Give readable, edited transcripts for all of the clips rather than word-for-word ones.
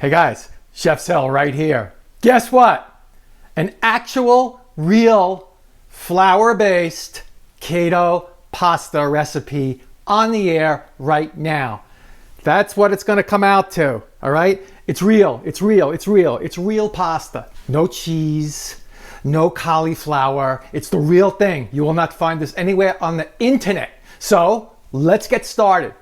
Hey guys, Chef Sel right here. Guess what? An actual, real, flour-based keto pasta recipe on the air right now. That's what it's gonna come out to, all right? It's real, it's real, it's real. It's real pasta. No cheese, no cauliflower. It's the real thing. You will not find this anywhere on the internet. So, let's get started.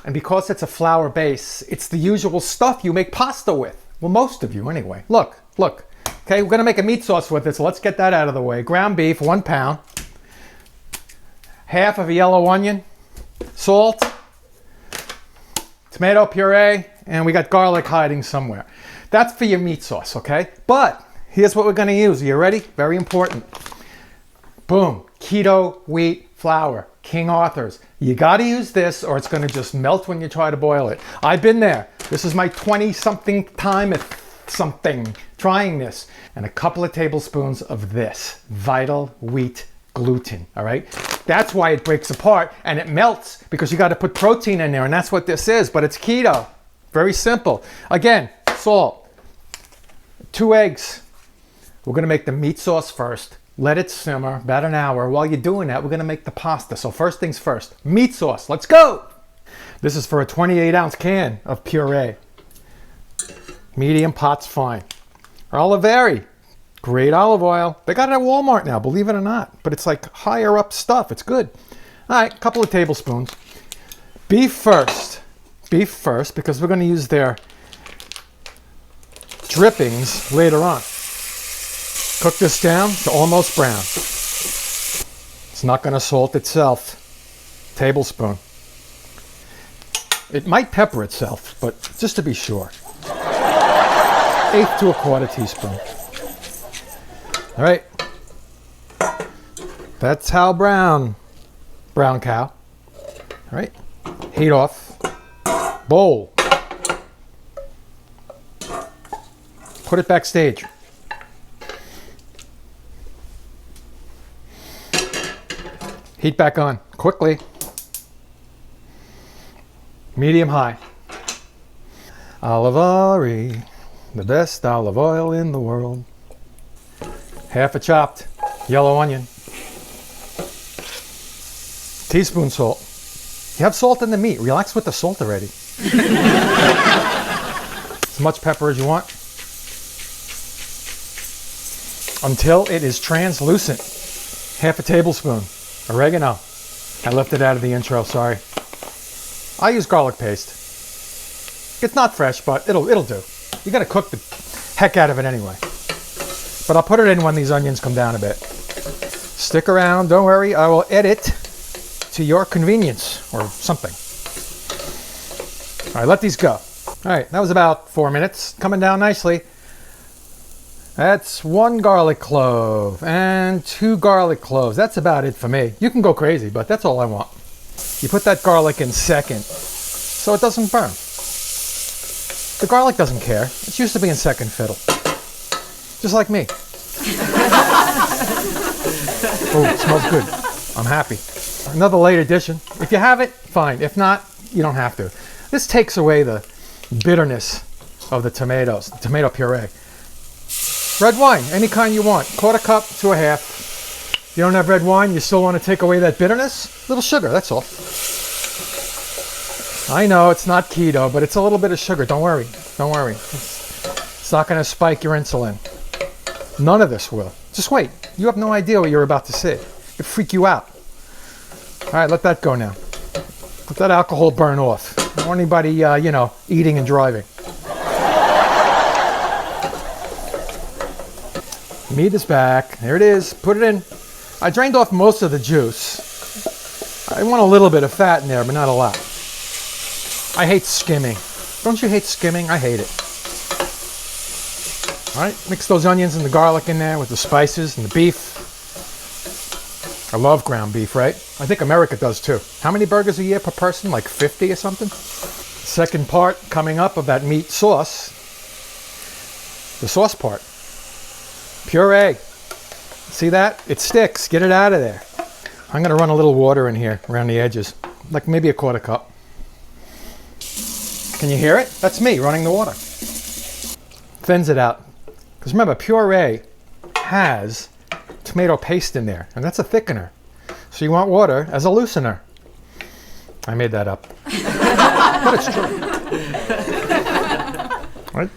And because it's a flour base, it's the usual stuff you make pasta with. Well, most of you anyway. Look. Okay, we're gonna make a meat sauce with it, so let's get that out of the way. Ground beef, 1 pound. Half of a yellow onion, salt, tomato puree, and we got garlic hiding somewhere. That's for your meat sauce, okay? But here's what we're gonna use. Are you ready? Very important. Boom, keto wheat flour, King Arthur's. You gotta use this or it's gonna just melt when you try to boil it. I've been there. This is my 20-something time at something trying this. And a couple of tablespoons of this, Vital Wheat gluten, all right? That's why it breaks apart and it melts, because you gotta put protein in there, and that's what this is, but it's keto. Very simple. Again, salt, 2 eggs. We're gonna make the meat sauce first. Let it simmer about an hour. While you're doing that, we're gonna make the pasta. So first things first, meat sauce, let's go. This is for a 28-ounce can of puree. Medium pot's fine. Oliveri, great olive oil. They got it at Walmart now, believe it or not. But it's like higher up stuff, it's good. All right, a couple of tablespoons. Beef first, because we're gonna use their drippings later on. Cook this down to almost brown. It's not going to salt itself. Tablespoon. It might pepper itself, but just to be sure. 1/8 to 1/4 teaspoon. All right. That's how brown cow. All right. Heat off. Bowl. Put it backstage. Heat back on, quickly. Medium high. Oliveri, the best olive oil in the world. Half a chopped yellow onion. Teaspoon salt. You have salt in the meat. Relax with the salt already. As much pepper as you want. Until it is translucent. Half a tablespoon. Oregano. I left it out of the intro, sorry. I use garlic paste. It's not fresh, but it'll do. You gotta cook the heck out of it anyway. But I'll put it in when these onions come down a bit. Stick around, don't worry, I will edit to your convenience or something. All right, let these go. All right, that was about 4 minutes. Coming down nicely. That's 1 garlic clove and 2 garlic cloves. That's about it for me. You can go crazy, but that's all I want. You put that garlic in second so it doesn't burn. The garlic doesn't care. It's used to being second fiddle. Just like me. Oh, it smells good. I'm happy. Another late addition. If you have it, fine. If not, you don't have to. This takes away the bitterness of the tomatoes, the tomato puree. Red wine, any kind you want. 1/4 cup to 1/2. You don't have red wine, you still want to take away that bitterness? A little sugar, that's all. I know it's not keto, but it's a little bit of sugar. Don't worry. It's not going to spike your insulin. None of this will. Just wait. You have no idea what you're about to see. It'll freak you out. All right, let that go now. Let that alcohol burn off. I don't want anybody, eating and driving. Meat is back. There it is. Put it in. I drained off most of the juice. I want a little bit of fat in there, but not a lot. I hate skimming. Don't you hate skimming? I hate it. All right, mix those onions and the garlic in there with the spices and the beef. I love ground beef, right? I think America does too. How many burgers a year per person? Like 50 or something? Second part coming up of that meat sauce. The sauce part. Puree. See that? It sticks. Get it out of there. I'm going to run a little water in here around the edges, like maybe a quarter cup. Can you hear it? That's me running the water. Thins it out. Because remember, puree has tomato paste in there, and that's a thickener. So you want water as a loosener. I made that up. But it's true. Right?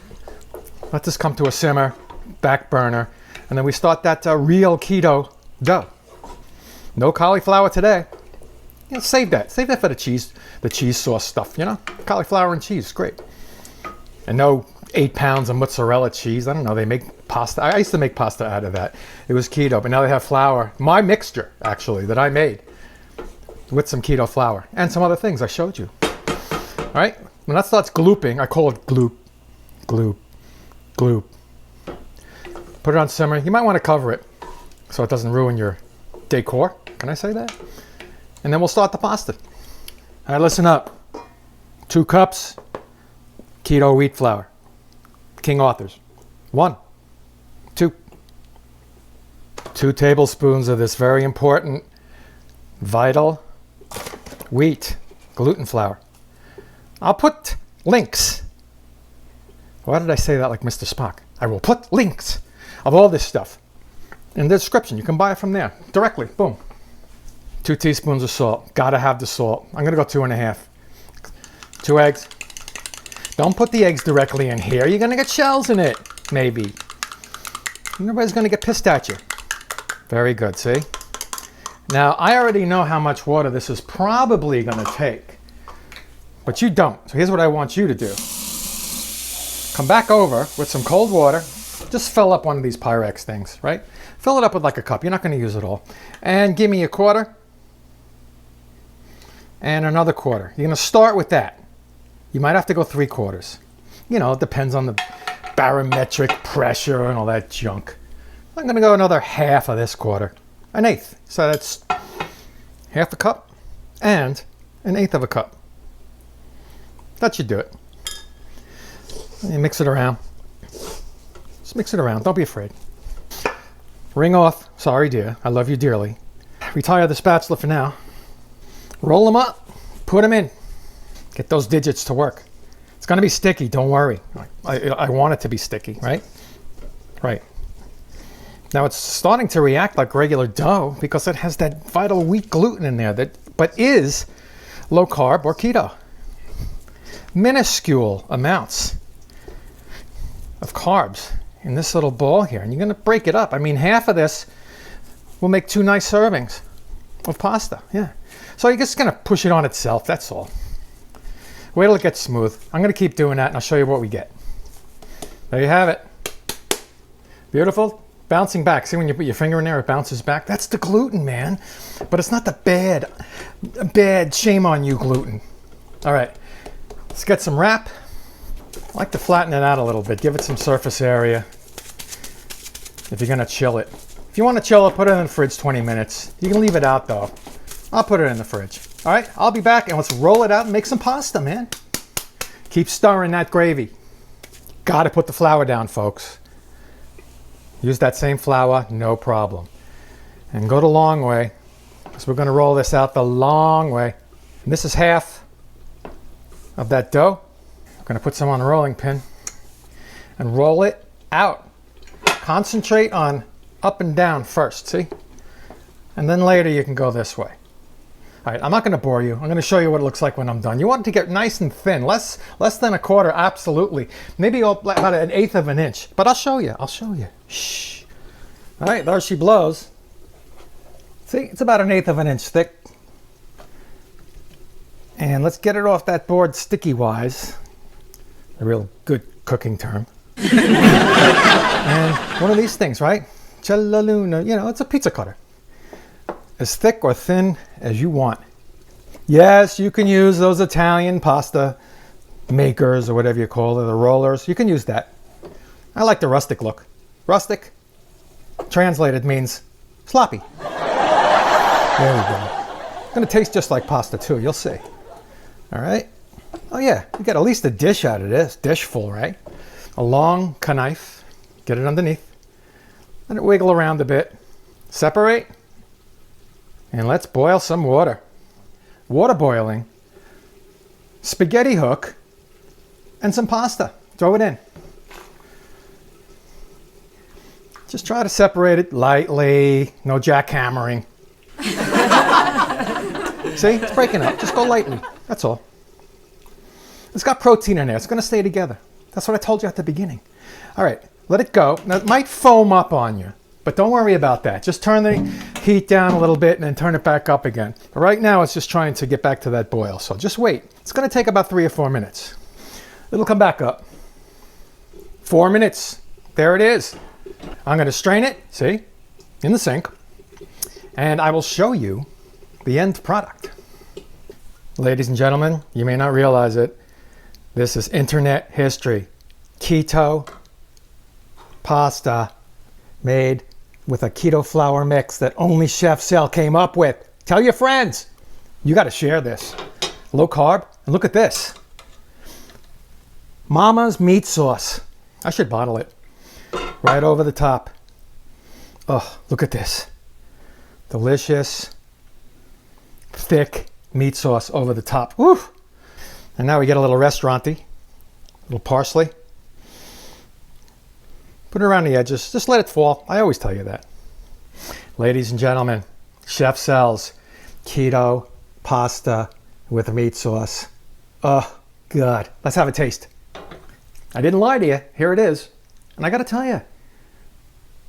Let this come to a simmer, back burner, and then we start that real keto dough. No cauliflower today. You know, save that. Save that for the cheese sauce stuff, you know? Cauliflower and cheese, great. And no 8 pounds of mozzarella cheese. I don't know, they make pasta. I used to make pasta out of that. It was keto, but now they have flour. My mixture, actually, that I made with some keto flour and some other things I showed you. All right? When that starts glooping, I call it gloop, gloop, gloop. Put it on simmer. You might want to cover it so it doesn't ruin your decor. Can I say that? And then we'll start the pasta. All right, listen up. 2 cups keto wheat flour. King Arthur's. 1, 2. 2 tablespoons of this very important, vital wheat gluten flour. I'll put links. Why did I say that like Mr. Spock? I will put links of all this stuff in the description. You can buy it from there directly. Boom. 2 teaspoons of salt. Gotta have the salt. I'm gonna go 2.5. 2 eggs. Don't put the eggs directly in here. You're gonna get shells in it, maybe. Everybody's gonna get pissed at you. Very good, see? Now, I already know how much water this is probably gonna take, but you don't. So here's what I want you to do. Come back over with some cold water. Just fill up one of these Pyrex things, right? Fill it up with like a cup. You're not gonna use it all. And give me a quarter and another quarter. You're gonna start with that. You might have to go 3/4. You know, it depends on the barometric pressure and all that junk. I'm gonna go another half of this quarter, 1/8. So that's half a cup and 1/8 of a cup. That should do it. You mix it around. Just mix it around, don't be afraid. Ring off, sorry dear, I love you dearly. Retire the spatula for now. Roll them up, put them in. Get those digits to work. It's gonna be sticky, don't worry. I want it to be sticky, right? Right. Now it's starting to react like regular dough because it has that vital wheat gluten in there but is low carb or keto. Minuscule amounts of carbs in this little ball here, and you're gonna break it up. I mean, half of this will make 2 nice servings of pasta, yeah. So you're just gonna push it on itself, that's all. Wait till it gets smooth. I'm gonna keep doing that and I'll show you what we get. There you have it. Beautiful, bouncing back. See when you put your finger in there, it bounces back? That's the gluten, man. But it's not the bad, shame on you gluten. All right, let's get some wrap. I like to flatten it out a little bit, give it some surface area if you're gonna chill it. If you wanna chill it, put it in the fridge 20 minutes. You can leave it out though. I'll put it in the fridge. All right, I'll be back and let's roll it out and make some pasta, man. Keep stirring that gravy. Gotta put the flour down, folks. Use that same flour, no problem. And go the long way, because we're gonna roll this out the long way. And this is half of that dough. I'm gonna put some on the rolling pin and roll it out. Concentrate on up and down first, see? And then later you can go this way. All right, I'm not gonna bore you. I'm gonna show you what it looks like when I'm done. You want it to get nice and thin, less than 1/4, absolutely. Maybe about 1/8 of an inch, but I'll show you, Shh. All right, there she blows. See, it's about 1/8 of an inch thick. And let's get it off that board sticky-wise. A real good cooking term. And one of these things, right? Ciallaluna, you know, it's a pizza cutter. As thick or thin as you want. Yes, you can use those Italian pasta makers or whatever you call it, the rollers. You can use that. I like the rustic look. Rustic, translated, means sloppy. There we go. It's gonna taste just like pasta too, you'll see. All right. Oh yeah, you get at least a dish out of this, dish full, right? A long knife, get it underneath. Let it wiggle around a bit. Separate. And let's boil some water. Water boiling, spaghetti hook, and some pasta. Throw it in. Just try to separate it lightly. No jackhammering. See, it's breaking up. Just go lightly. That's all. It's got protein in there. It's going to stay together. That's what I told you at the beginning. All right, let it go. Now, it might foam up on you, but don't worry about that. Just turn the heat down a little bit and then turn it back up again. But right now, it's just trying to get back to that boil. So just wait. It's going to take about 3 or 4 minutes. It'll come back up. 4 minutes. There it is. I'm going to strain it, see, in the sink. And I will show you the end product. Ladies and gentlemen, you may not realize it. This is internet history. Keto pasta made with a keto flour mix that only Chef Sal came up with. Tell your friends. You got to share this. Low carb. And look at this. Mama's meat sauce. I should bottle it. Right over the top. Oh, look at this. Delicious, thick meat sauce over the top. Woo! And now we get a little restaurant-y. A little parsley. Put it around the edges. Just let it fall. I always tell you that. Ladies and gentlemen, Chef Sal's keto pasta with meat sauce. Oh, God. Let's have a taste. I didn't lie to you. Here it is. And I got to tell you,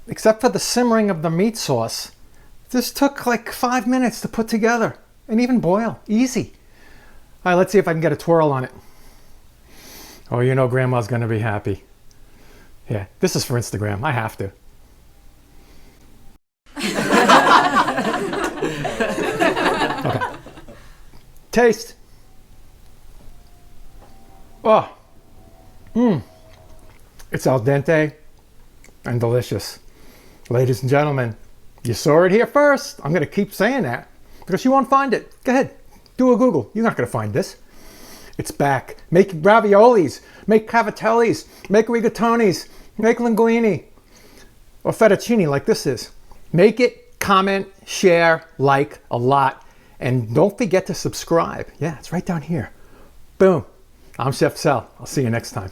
except for the simmering of the meat sauce, this took like 5 minutes to put together and even boil. Easy. All right, let's see if I can get a twirl on it. Oh, you know Grandma's going to be happy. Yeah, this is for Instagram. I have to. Okay. Taste. Oh. It's al dente and delicious. Ladies and gentlemen, you saw it here first. I'm going to keep saying that because you won't find it. Go ahead. Do a Google. You're not going to find this. It's back. Make raviolis. Make cavatellis. Make rigatonis. Make linguine. Or fettuccine like this is. Make it, comment, share, like a lot. And don't forget to subscribe. Yeah, it's right down here. Boom. I'm Chef Sal. I'll see you next time.